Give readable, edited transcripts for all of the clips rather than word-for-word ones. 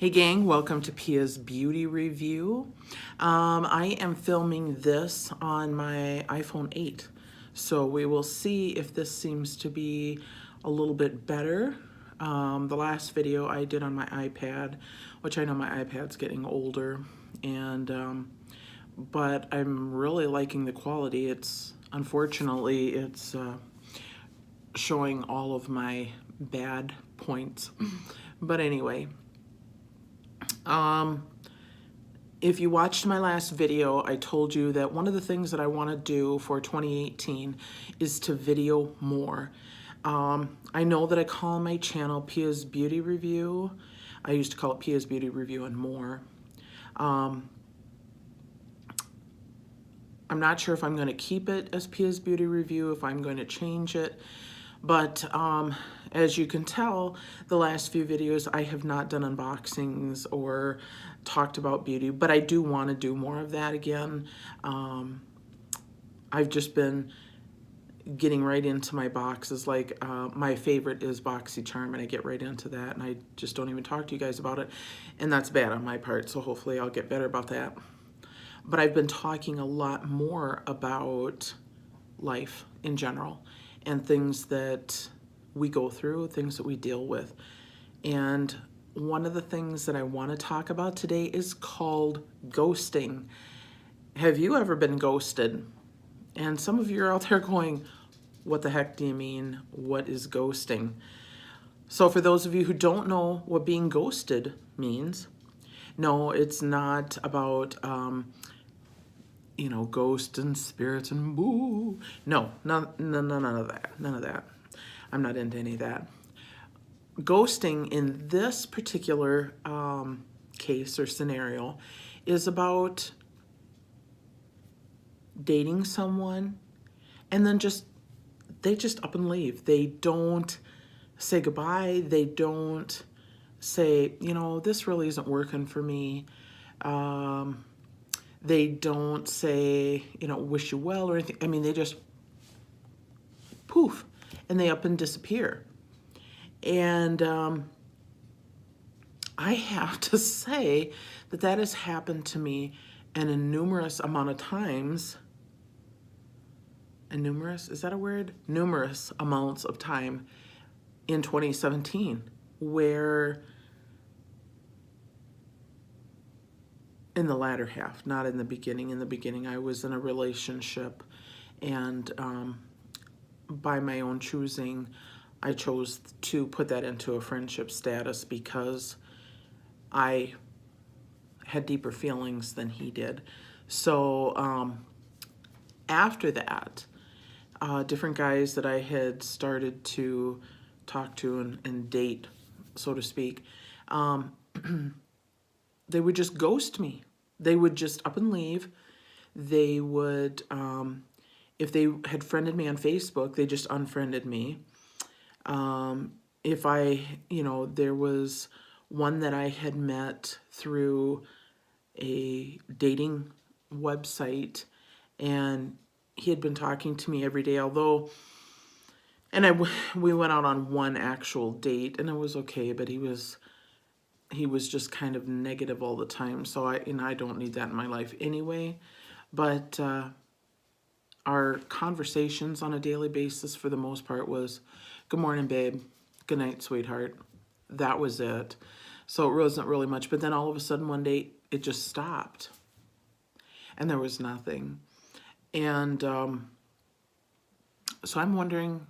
Hey gang, welcome to Pia's Beauty Review. I am filming this on my iPhone 8, so we will see if this seems to be a little bit better. The last video I did on my iPad, which I know my iPad's getting older, and but I'm really liking the quality. Unfortunately it's showing all of my bad points, but anyway. If you watched my last video, I told you that one of the things that I want to do for 2018 is to video more. I know that I call my channel Pia's Beauty Review. I used to call it Pia's Beauty Review and more. I'm not sure if I'm going to keep it as Pia's Beauty Review, if I'm going to change it. But as you can tell, the last few videos I have not done unboxings or talked about beauty, but I do want to do more of that again. I've just been getting right into my boxes. Like my favorite is BoxyCharm, and I get right into that, and I just don't even talk to you guys about it, and that's bad on my part, so hopefully I'll get better about that. But I've been talking a lot more about life in general and things that we go through, things that we deal with. And one of the things that I want to talk about today is called ghosting. Have you ever been ghosted? And some of you are out there going, what the heck do you mean? What is ghosting? So for those of you who don't know what being ghosted means, no, it's not about ghosts and spirits and boo. No, none of that. None of that. I'm not into any of that. Ghosting in this particular case or scenario is about dating someone and then they just up and leave. They don't say goodbye. They don't say, this really isn't working for me. They don't say, wish you well or anything. I mean, they just poof, and they up and disappear. And I have to say that has happened to me and a numerous amount of times. And numerous, is that a word? Numerous amounts of time in 2017, where in the latter half, not in the beginning. In the beginning, I was in a relationship, and by my own choosing, I chose to put that into a friendship status because I had deeper feelings than he did. So after that, different guys that I had started to talk to and date, so to speak, they would just ghost me. They would just up and leave. They would, if they had friended me on Facebook, they just unfriended me. If there was one that I had met through a dating website, and he had been talking to me every day, we went out on one actual date, and it was okay, but he was just kind of negative all the time. So I don't need that in my life anyway. But our conversations on a daily basis for the most part was, good morning, babe. Good night, sweetheart. That was it. So it wasn't really much. But then all of a sudden one day it just stopped. And there was nothing. And so I'm wondering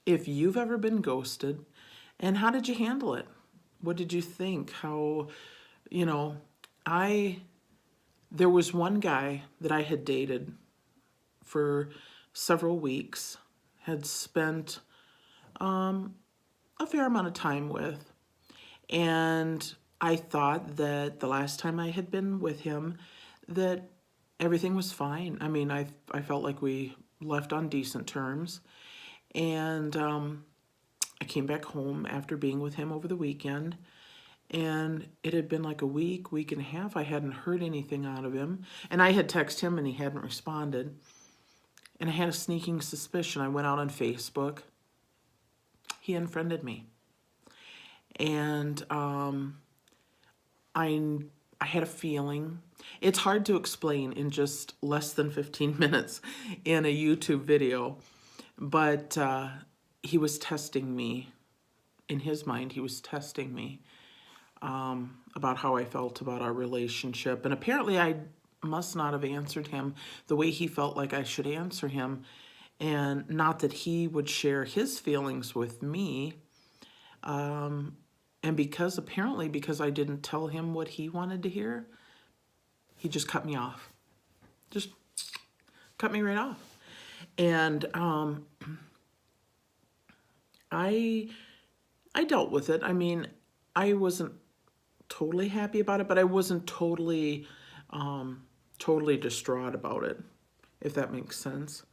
if you've ever been ghosted, and how did you handle it? What did you think? How, there was one guy that I had dated for several weeks, had spent a fair amount of time with, and I thought that the last time I had been with him that everything was fine. I mean, I felt like we left on decent terms, and I came back home after being with him over the weekend, and it had been like a week and a half. I hadn't heard anything out of him, and I had texted him and he hadn't responded, and I had a sneaking suspicion. I went out on Facebook. He unfriended me, and I had a feeling. It's hard to explain in just less than 15 minutes in a YouTube video, but he was testing me. In his mind, he was testing me about how I felt about our relationship. And apparently I must not have answered him the way he felt like I should answer him. And not that he would share his feelings with me. And apparently because I didn't tell him what he wanted to hear, he just cut me off. Just cut me right off. And I dealt with it. I mean, I wasn't totally happy about it, but I wasn't totally distraught about it, if that makes sense.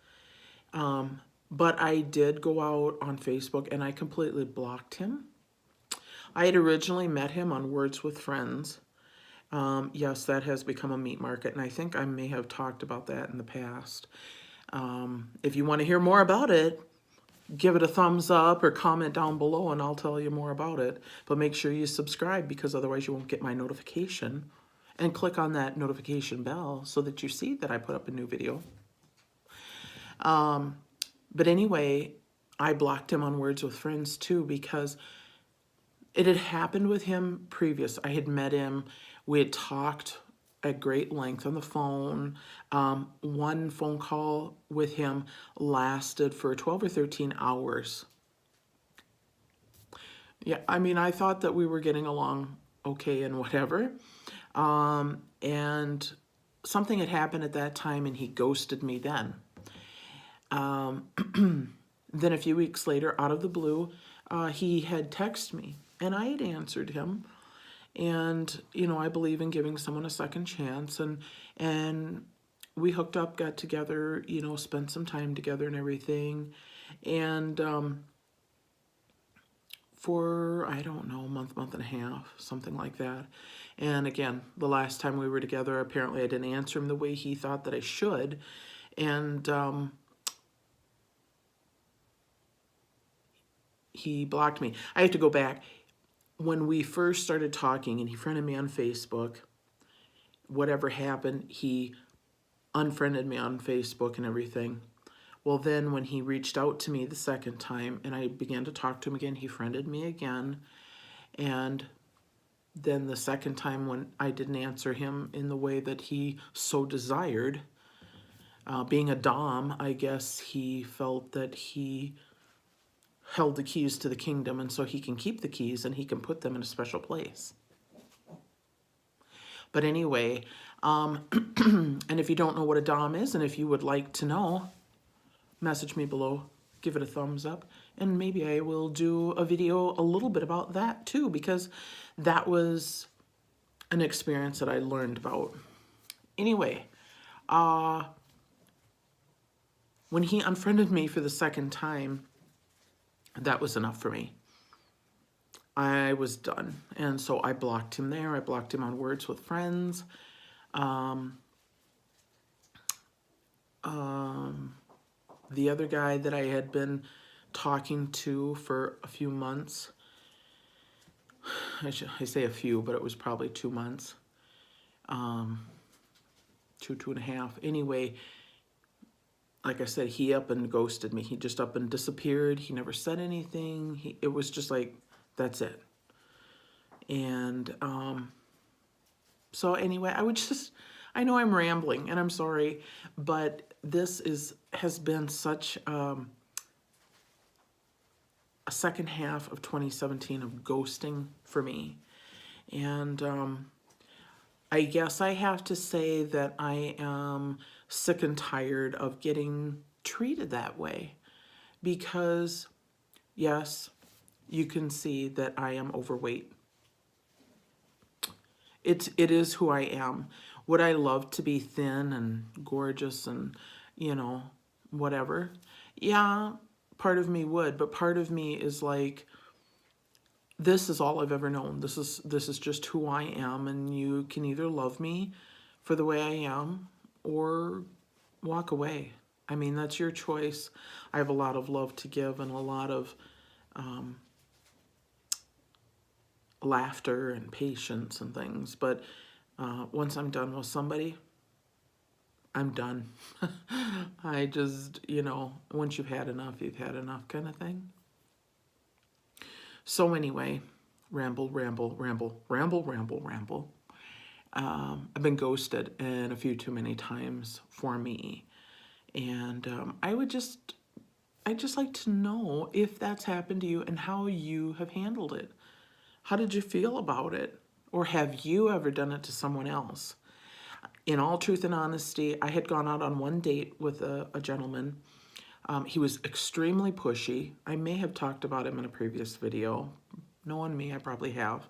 But I did go out on Facebook and I completely blocked him. I had originally met him on Words with Friends. Yes, that has become a meat market, and I think I may have talked about that in the past. If you want to hear more about it, give it a thumbs up or comment down below and I'll tell you more about it. But make sure you subscribe, because otherwise you won't get my notification. And click on that notification bell so that you see that I put up a new video. But anyway, I blocked him on Words with Friends too, because it had happened with him previous. I had met him. We had talked at great length on the phone. One phone call with him lasted for 12 or 13 hours. Yeah, I mean, I thought that we were getting along okay and whatever. And something had happened at that time and he ghosted me then. Then a few weeks later, out of the blue, he had texted me and I had answered him. And, you know, I believe in giving someone a second chance. And we hooked up, got together, you know, spent some time together and everything. And for, I don't know, a month and a half, something like that. And again, the last time we were together, apparently I didn't answer him the way he thought that I should. And he blocked me. I have to go back. When we first started talking and he friended me on Facebook, whatever happened, he unfriended me on Facebook and everything. Well, then when he reached out to me the second time and I began to talk to him again, he friended me again. And then the second time when I didn't answer him in the way that he so desired, being a dom, I guess he felt that he held the keys to the kingdom, and so he can keep the keys and he can put them in a special place. But anyway, and if you don't know what a dom is, and if you would like to know, message me below, give it a thumbs up, and maybe I will do a video a little bit about that too, because that was an experience that I learned about. Anyway, when he unfriended me for the second time, that was enough for me. I was done. And so I blocked him there. I blocked him on Words with Friends. The other guy that I had been talking to for a few months, I say a few, but it was probably 2 months, 2.5. Anyway, like I said, he up and ghosted me. He just up and disappeared. He never said anything. It was just like, that's it. And so anyway, I know I'm rambling and I'm sorry, but this has been such a second half of 2017 of ghosting for me. And I guess I have to say that I am sick and tired of getting treated that way, because yes, you can see that I am overweight. It is who I am. Would I love to be thin and gorgeous and, you know, whatever? Yeah, part of me would, but part of me is like, this is all I've ever known. This is just who I am, and you can either love me for the way I am or walk away. I mean, that's your choice. I have a lot of love to give and a lot of laughter and patience and things. But once I'm done with somebody, I'm done. I just, once you've had enough kind of thing. So anyway, ramble. I've been ghosted and a few too many times for me. And I'd just like to know if that's happened to you and how you have handled it. How did you feel about it? Or have you ever done it to someone else? In all truth and honesty, I had gone out on one date with a gentleman. He was extremely pushy. I may have talked about him in a previous video. Knowing me, I probably have.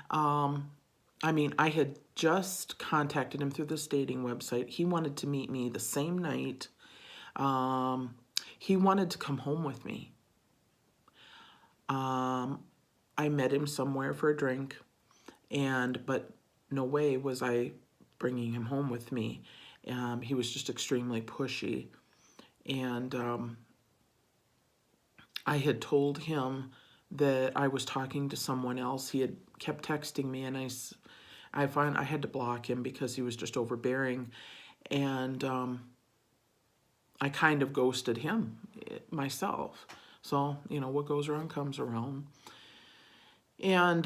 I had just contacted him through this dating website. He wanted to meet me the same night. He wanted to come home with me. I met him somewhere for a drink, but no way was I bringing him home with me. He was just extremely pushy. And I had told him that I was talking to someone else. He had kept texting me, and I had to block him because he was just overbearing. And I kind of ghosted him myself. So, what goes around comes around. And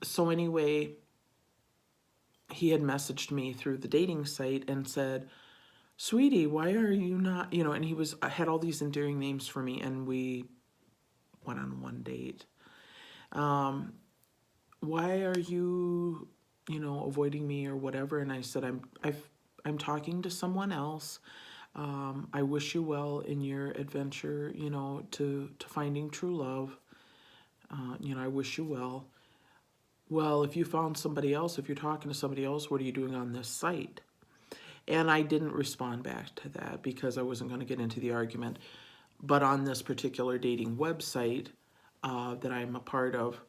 so anyway, he had messaged me through the dating site and said, "Sweetie, why are you not," and I had all these endearing names for me, and we went on one date. Why are you, avoiding me or whatever? And I said, I'm talking to someone else. I wish you well in your adventure, to finding true love. I wish you well. Well, if you found somebody else, if you're talking to somebody else, what are you doing on this site? And I didn't respond back to that because I wasn't going to get into the argument. But on this particular dating website that I'm a part of,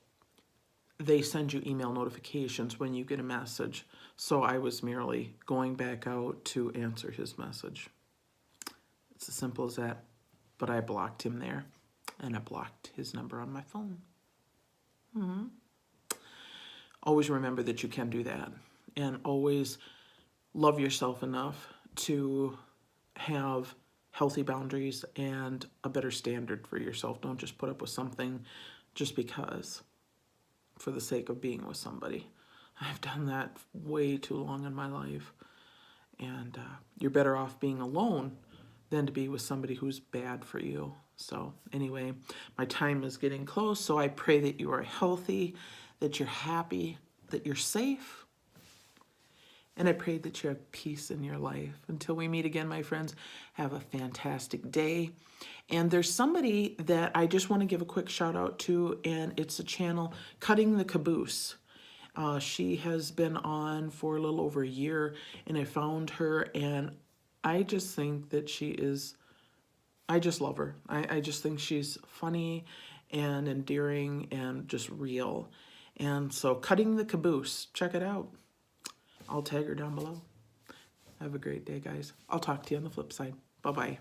they send you email notifications when you get a message. So I was merely going back out to answer his message. It's as simple as that. But I blocked him there, and I blocked his number on my phone. Always remember that you can do that. And always love yourself enough to have healthy boundaries and a better standard for yourself. Don't just put up with something just because, for the sake of being with somebody. I've done that way too long in my life. And you're better off being alone than to be with somebody who's bad for you. So anyway, my time is getting close, so I pray that you are healthy, that you're happy, that you're safe. And I pray that you have peace in your life. Until we meet again, my friends, have a fantastic day. And there's somebody that I just want to give a quick shout out to, and it's a channel, Cutting the Caboose. She has been on for a little over a year, and I found her, and I just think that I just love her. I just think she's funny and endearing and just real. And so Cutting the Caboose, check it out. I'll tag her down below. Have a great day, guys. I'll talk to you on the flip side. Bye-bye.